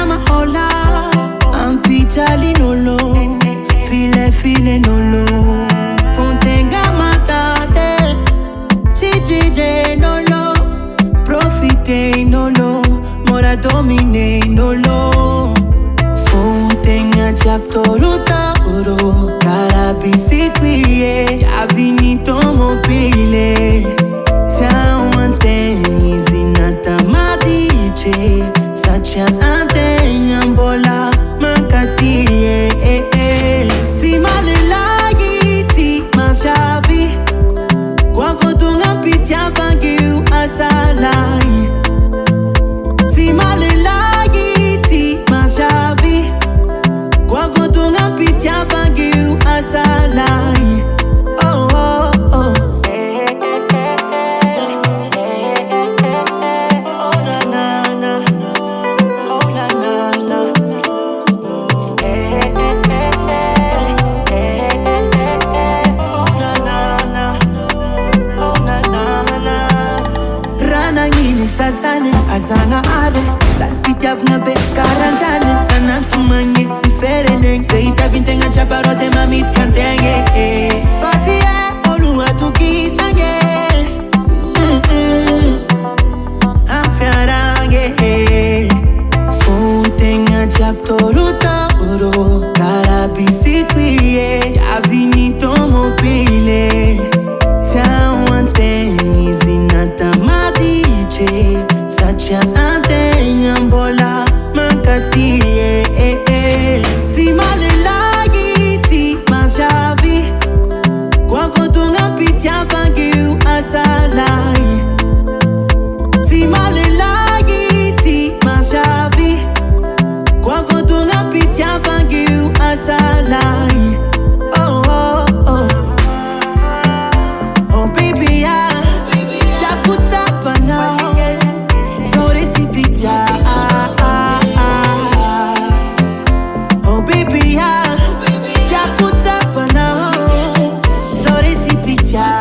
mahola Ampitali nolo File nolo Fontenga matade Chijide nolo Profite nolo Mora domine nolo Fontenga chaptoruta oro Carabisi quiye Avinito mobile Tawanteni zinata madiche Sacha antenya mbola Makatiye Si malelagi ti mafiavi Kwa votunga pitia vangiu asalai Si malelagi ti mafiavi Kwa votunga pitia vangiu asalai Oh oh oh Sasane, azanga ade Salpitiaf na be karantane Sana tumanye, diferene Seita vintenga chaparote mamit kantenge Fatie, olua tukisanye Afiarange Fontenga chaptoruta oro Carabisi quiye Avinito mobile Tawanteni zinata Sacha antenya mbola Makatiye Si malelagi ti mafiavi Kwa votunga pitia vangiu asalai Si malelagi ti mafiavi Kwa votunga pitia vangiu asalai Oh oh oh Oh baby ya Yakutapa now Oh baby ya Yakutapa now Sorry si pitia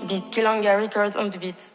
Big Kilanga Records on the beat.